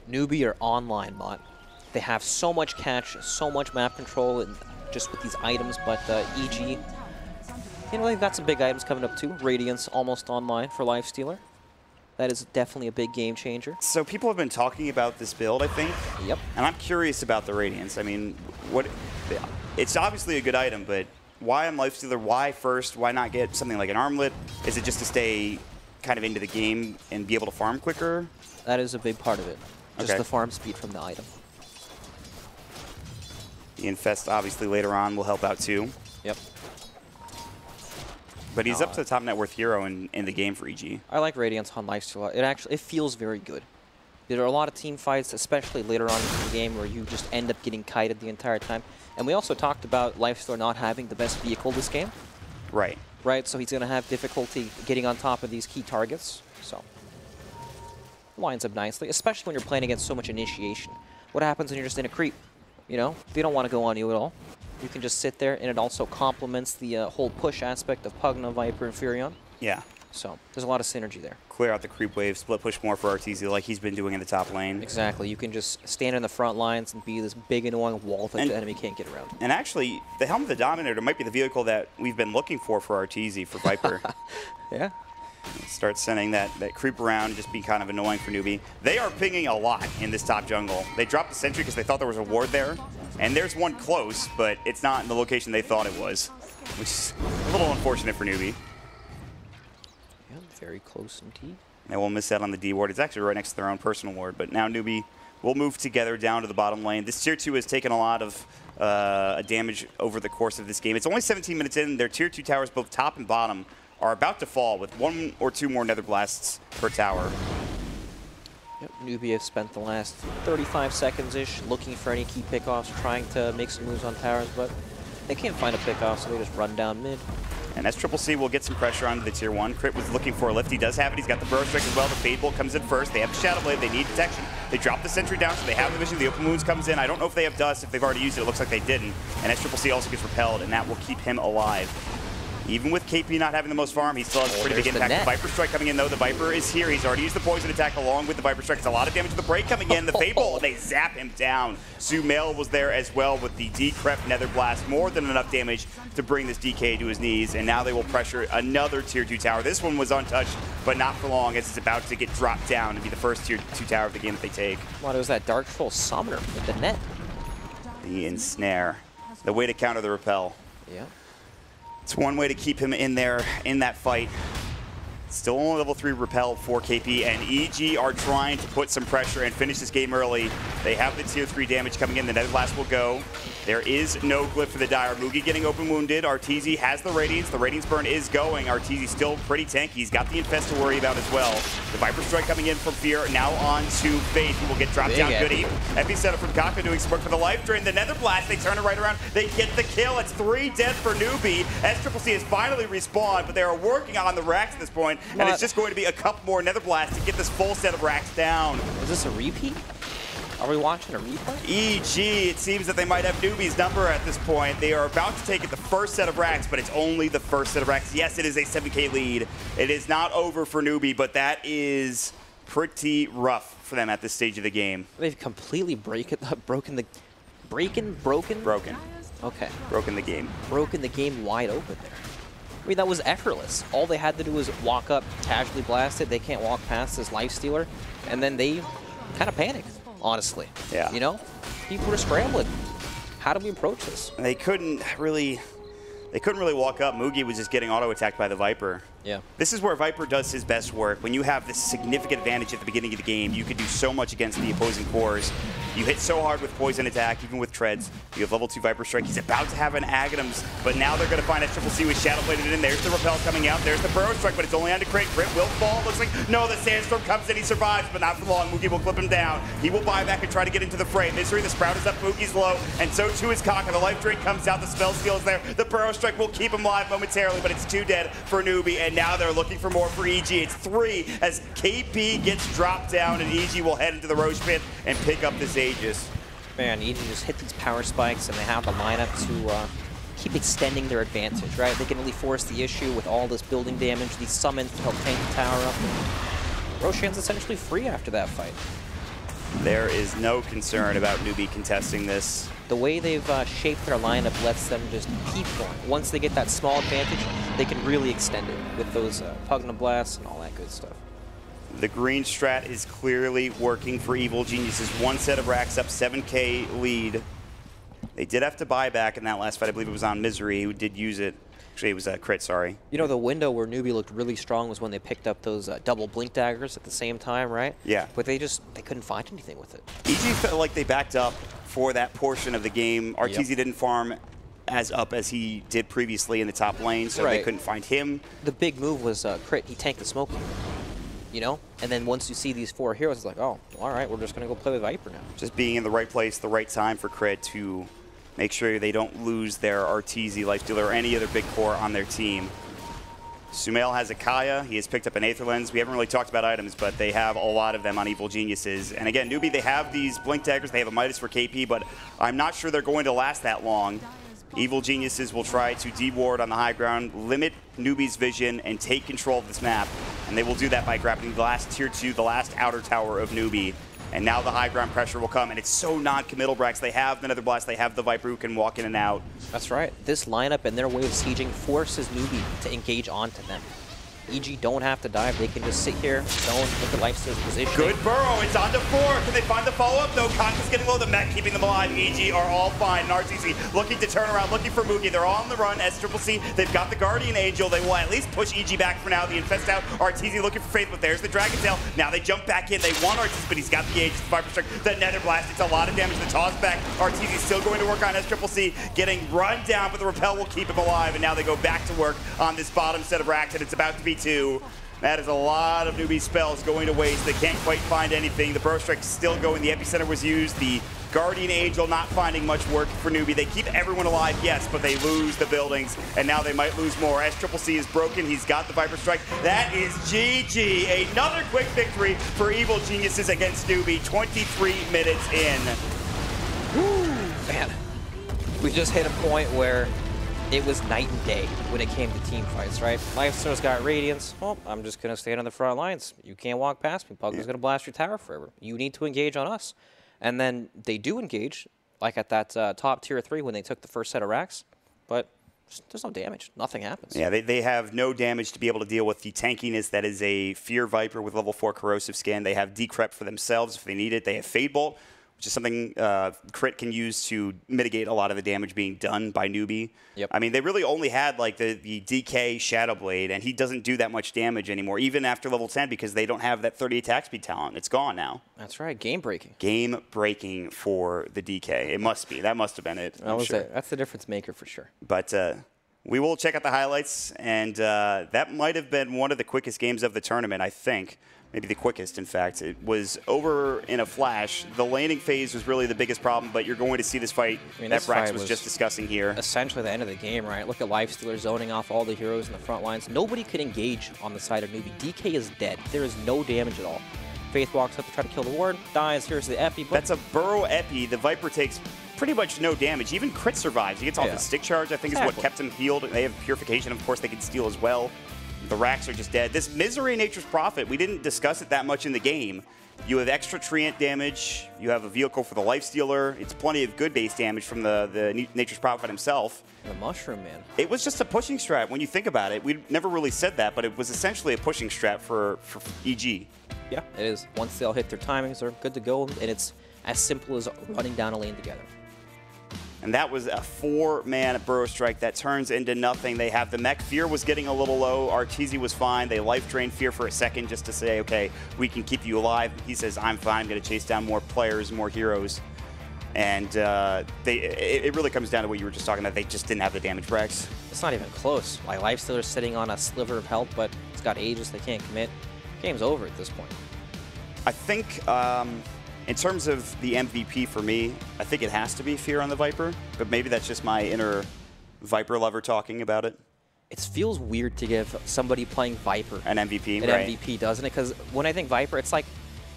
Newbee are online, Mott. They have so much catch, so much map control, and just with these items, but EG, you know, they've got some big items coming up too. Radiance almost online for Lifestealer. That is definitely a big game changer. So people have been talking about this build, I think. Yep. And I'm curious about the Radiance. I mean, it's obviously a good item, but why on Lifestealer? Why first? Why not get something like an Armlet? Is it just to stay kind of into the game and be able to farm quicker? That is a big part of it. Just the farm speed from the item. The Infest obviously later on will help out too. Yep. But he's up to the top net worth hero in the game for EG. I like Radiance on Lifestealer. It feels very good. There are a lot of team fights, especially later on in the game, where you just end up getting kited the entire time. And we also talked about Lifestealer not having the best vehicle this game. Right. Right, so he's going to have difficulty getting on top of these key targets. So, lines up nicely, especially when you're playing against so much initiation. What happens when you're just in a creep? You know, they don't want to go on you at all. You can just sit there, and it also complements the whole push aspect of Pugna, Viper, and Furion. Yeah. So there's a lot of synergy there. Clear out the creep wave, split push more for Arteezy like he's been doing in the top lane. Exactly. You can just stand in the front lines and be this big annoying wall that the enemy can't get around. And actually, the Helm of the Dominator might be the vehicle that we've been looking for Arteezy for Viper. Yeah. Start sending that creep around, just be kind of annoying for Newbee. They are pinging a lot in this top jungle. They dropped the sentry because they thought there was a ward there. And there's one close, but it's not in the location they thought it was, which is a little unfortunate for Newbee. Yeah, very close indeed. They will miss out on the D ward. It's actually right next to their own personal ward, but now Newbee will move together down to the bottom lane. This Tier 2 has taken a lot of damage over the course of this game. It's only 17 minutes in. Their Tier 2 towers, both top and bottom, are about to fall with 1 or 2 more Nether Blasts per tower. Yep, Newbee have spent the last 35 seconds-ish looking for any key pickoffs, trying to make some moves on towers, but they can't find a pickoff, so they just run down mid. And SCCC will get some pressure onto the tier 1. Crit was looking for a lift. He does have it. He's got the Burrow Strike as well. The Fade Bolt comes in first. They have the Shadow Blade. They need detection. They drop the Sentry down, so they have the vision. The Open Wounds comes in. I don't know if they have Dust. If they've already used it, it looks like they didn't. And SCCC also gets repelled, and that will keep him alive. Even with KP not having the most farm, he still has a pretty big impact. The Viper Strike coming in, though. The Viper is here. He's already used the Poison attack along with the Viper Strike. It's a lot of damage to the break coming in. The Fade Bolt, and they zap him down. Sumail was there as well with the Decrep Nether Blast. More than enough damage to bring this DK to his knees. And now they will pressure another tier 2 tower. This one was untouched, but not for long, as it's about to get dropped down and be the first tier 2 tower of the game that they take. Well, it was that Dark Troll Summoner with the net. The Ensnare. The way to counter the repel. Yeah. It's one way to keep him in there in that fight. Still only level 3 repel for KP, and EG are trying to put some pressure and finish this game early. They have the tier 3 damage coming in. The Nether Blast will go. There is no glyph for the Dire. Mugi getting open wounded. Arteezy has the Radiance. The Radiance burn is going. Arteezy's still pretty tanky. He's got the Infest to worry about as well. The Viper Strike coming in from Fear. Now on to Faith. He will get dropped down. Good Epi setup from Kaka doing some work for the Life Drain. The Nether Blast, they turn it right around. They get the kill. It's 3 dead for Newbee. SCCC has finally respawned, but they are working on the racks at this point, and it's just going to be a couple more Nether Blasts to get this full set of racks down. Is this a repeat? Are we watching a replay? EG, it seems that they might have Newbee's number at this point. They are about to take it the first set of racks, but it's only the first set of racks. Yes, it is a 7K lead. It is not over for Newbee, but that is pretty rough for them at this stage of the game. They've completely broken the game wide open there. I mean, that was effortless. All they had to do was walk up, casually blast it. They can't walk past this Lifestealer, and then they kind of panicked. Honestly, yeah. You know, people were scrambling. How do we approach this? They couldn't really walk up. Mugi was just getting auto-attacked by the Viper. Yeah. This is where Viper does his best work. When you have this significant advantage at the beginning of the game, you could do so much against the opposing cores. You hit so hard with Poison attack, even with Treads. You have level 2 Viper Strike. He's about to have an Aghanims, but now they're going to find SCCC with Shadow Bladed in. There's the Repel coming out. There's the Burrow Strike, but it's only on to Crit. Crit will fall. Looks like, no, the Sandstorm comes in. He survives, but not for long. Mugi will clip him down. He will buy back and try to get into the fray. Misery, the Sprout is up. Mugi's low, and so too is Kaka. The Life Drain comes out. The Spell Steal is there. The Burrow Strike will keep him alive momentarily, but it's 2 dead for Newbee, and now they're looking for more for EG. It's 3 as KP gets dropped down, and EG will head into the Roche Pit and pick up this Aegis. Man, EG just hit these power spikes, and they have the lineup to keep extending their advantage, right? They can really force the issue with all this building damage, these summons to help tank the tower up. Roshan's essentially free after that fight. There is no concern about Newbee contesting this. The way they've shaped their lineup lets them just keep going. Once they get that small advantage, they can really extend it with those Pugna Blasts and all that good stuff. The green strat is clearly working for Evil Geniuses. 1 set of racks up, 7K lead. They did have to buy back in that last fight. I believe it was on Misery, who did use it. Actually, it was a Crit, sorry. You know, the window where Newbee looked really strong was when they picked up those double Blink Daggers at the same time, right? Yeah. But they couldn't find anything with it. EG felt like they backed up for that portion of the game. Arteezy didn't farm as up as he did previously in the top lane, so they couldn't find him. The big move was Crit. He tanked the smoke. You know? And then once you see these 4 heroes, it's like, oh, all right, we're just going to go play with Viper now. Just being in the right place, the right time for Crit to make sure they don't lose their Arteezy, Lifestealer, or any other big core on their team. Sumail has a Kaya. He has picked up an Aether Lens. We haven't really talked about items, but they have a lot of them on Evil Geniuses. And again, Newbee, they have these Blink Daggers. They have a Midas for KP, but I'm not sure they're going to last that long. Evil Geniuses will try to deward on the high ground, limit Newbee's vision, and take control of this map. And they will do that by grabbing the last tier 2, the last outer tower of Newbee. And now the high ground pressure will come, and it's so non-committal, Brax. They have the Nether Blast, they have the Viper who can walk in and out. That's right. This lineup and their way of sieging forces Newbee to engage onto them. EG don't have to dive. They can just sit here, don't look at Lifesteal's position. Good burrow. It's on to 4. Can they find the follow-up? No, Kaka's getting low. The mech keeping them alive. EG are all fine. And RTC looking to turn around, looking for Mugi. They're all on the run. SCCC, they've got the Guardian Angel. They will at least push EG back for now. The Infest out. RTC looking for Faith, but there's the Dragon Tail. Now they jump back in. They want RTC, but he's got the Aegis, the Viper Strike, the Nether Blast. It's a lot of damage. The toss back. RTC still going to work on SCCC, getting run down, but the Repel will keep him alive. And now they go back to work on this bottom set of racks, and it's about to be 2. That is a lot of Newbee spells going to waste. They can't quite find anything. The Burrow Strike is still going. The Epicenter was used. The Guardian Angel not finding much work for Newbee. They keep everyone alive, yes, but they lose the buildings, and now they might lose more. SCCC is broken. He's got the Viper Strike. That is GG. Another quick victory for Evil Geniuses against Newbee, 23 minutes in. Woo, man. We just hit a point where it was night and day when it came to team fights, right? Lifesteal's got Radiance. Well, I'm just going to stand on the front lines. You can't walk past me. Pugna's going to blast your tower forever. You need to engage on us. And then they do engage, like at that top tier 3 when they took the first set of racks. But there's no damage. Nothing happens. Yeah, they have no damage to be able to deal with the tankiness that is a Fear Viper with level 4 corrosive skin. They have Decrep for themselves if they need it. They have Fade Bolt, which is something Crit can use to mitigate a lot of the damage being done by Newbee. Yep. I mean, they really only had like the DK Shadow Blade, and he doesn't do that much damage anymore, even after level 10, because they don't have that 30 attack speed talent. It's gone now. That's right. Game breaking. Game breaking for the DK. It must be. That must have been it. That was it. That's the difference maker for sure. But we will check out the highlights, and that might have been one of the quickest games of the tournament, I think. Maybe the quickest, in fact. It was over in a flash. The laning phase was really the biggest problem, but you're going to see this fight that Brax was just discussing here. Essentially the end of the game, right? Look at Lifestealer zoning off all the heroes in the front lines. Nobody could engage on the side of Newbee. DK is dead. There is no damage at all. Faith walks up to try to kill the ward, dies. Here's the Epi. That's a Burrow Epi. The Viper takes pretty much no damage. Even Crit survives. He gets off the stick charge, I think, is what kept him healed. They have Purification, of course, they can steal as well. The racks are just dead. This Misery Nature's Prophet, we didn't discuss it that much in the game. You have extra treant damage. You have a vehicle for the Lifestealer. It's plenty of good base damage from the Nature's Prophet himself. The Mushroom, man. It was just a pushing strat when you think about it. We never really said that, but it was essentially a pushing strat for EG. Yeah, it is. Once they all hit their timings, they're good to go, and it's as simple as running down a lane together. And that was a 4-man Burrow Strike that turns into nothing. They have the mech. Fear was getting a little low. Arteezy was fine. They life drained Fear for a second just to say, okay, we can keep you alive. He says, I'm fine. I'm going to chase down more players, more heroes. And it really comes down to what you were just talking about. They just didn't have the damage Brax. It's not even close. Like, Lifestealer's sitting on a sliver of health, but it's got Aegis. They can't commit. Game's over at this point. I think in terms of the MVP for me, I think it has to be Fear on the Viper, but maybe that's just my inner Viper lover talking about it. It feels weird to give somebody playing Viper an MVP, right? MVP, doesn't it? Because when I think Viper, it's like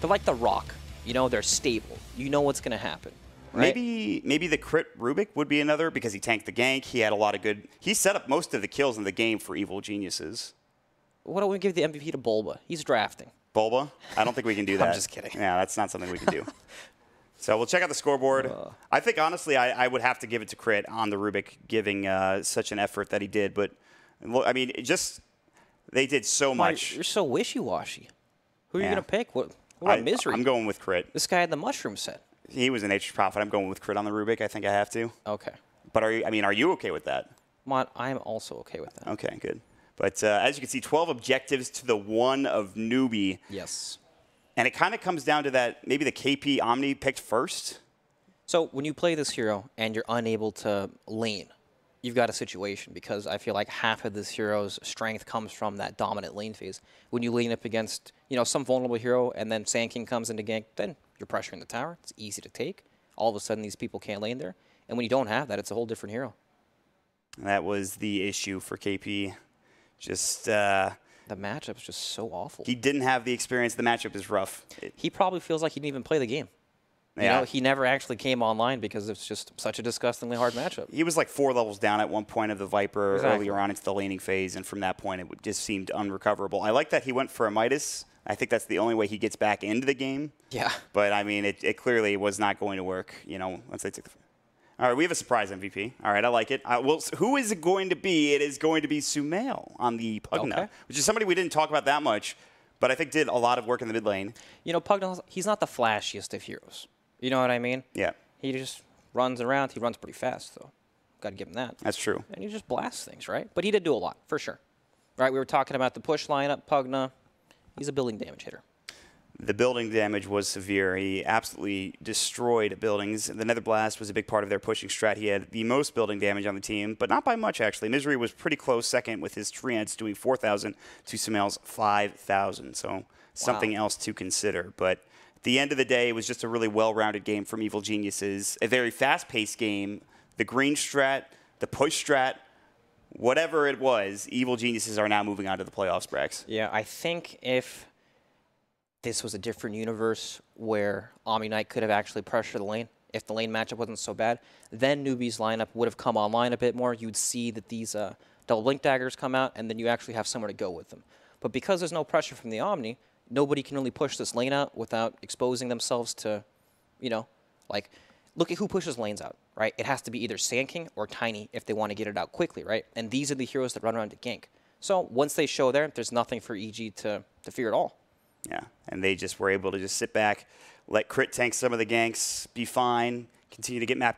they're like the Rock. You know, they're stable. You know what's going to happen. Right? Maybe the Crit Rubik would be another because he tanked the gank. He had a lot of good. He set up most of the kills in the game for Evil Geniuses. Why don't we give the MVP to Bulba? He's drafting. Bulba? I don't think we can do that. I'm just kidding. Yeah, that's not something we can do. So we'll check out the scoreboard. I think, honestly, I would have to give it to Crit on the Rubik, giving such an effort that he did. But, I mean, they did so much. You're so wishy-washy. Who are you going to pick? What about Misery? I'm going with Crit. This guy had the Mushroom set. He was a Nature's Prophet. I'm going with Crit on the Rubik. I think I have to. Okay. But are you okay with that? I'm also okay with that. Okay, good. But as you can see, 12 objectives to the 1 of Newbee. Yes. And it kind of comes down to that, maybe the KP Omni picked first. So when you play this hero and you're unable to lane, you've got a situation because I feel like half of this hero's strength comes from that dominant lane phase. When you lane up against, some vulnerable hero and then Sand King comes into gank, then you're pressuring the tower. It's easy to take. All of a sudden, these people can't lane there. And when you don't have that, it's a whole different hero. That was the issue for KP. Just the matchup's just so awful. He didn't have the experience. The matchup is rough. He probably feels like he didn't even play the game. You know, he never actually came online because it's just such a disgustingly hard matchup. He was like 4 levels down at one point of the Viper earlier on into the laning phase, and from that point it just seemed unrecoverable. I like that he went for a Midas. I think that's the only way he gets back into the game. Yeah. But, I mean, it clearly was not going to work, once they took the... All right, we have a surprise MVP. All right, I like it. Well, who is it going to be? It is going to be Sumail on the Pugna, which is somebody we didn't talk about that much, but I think did a lot of work in the mid lane. Pugna, he's not the flashiest of heroes. You know what I mean? Yeah. He just runs around. He runs pretty fast, though. Got to give him that. That's true. And he just blasts things, right? But he did do a lot, for sure. Right, we were talking about the push lineup, Pugna. He's a building damage hitter. The building damage was severe. He absolutely destroyed buildings. The Nether Blast was a big part of their pushing strat. He had the most building damage on the team, but not by much, actually. Misery was pretty close second with his Treants doing 4,000 to Sumail's 5,000. So something else to consider. But at the end of the day, it was just a really well-rounded game from Evil Geniuses. A very fast-paced game. The green strat, the push strat, whatever it was, Evil Geniuses are now moving on to the playoffs, Brax. Yeah, I think if this was a different universe where Omni Knight could have actually pressured the lane, if the lane matchup wasn't so bad, then Newbee's lineup would have come online a bit more. You'd see that these double blink daggers come out, and then you actually have somewhere to go with them. But because there's no pressure from the Omni, nobody can really push this lane out without exposing themselves to, you know, like, look at who pushes lanes out, right? It has to be either Sand King or Tiny if they want to get it out quickly, right? And these are the heroes that run around to gank. So once they show there, there's nothing for EG to fear at all. Yeah, and they just were able to just sit back, let Crit tank some of the ganks, be fine, continue to get map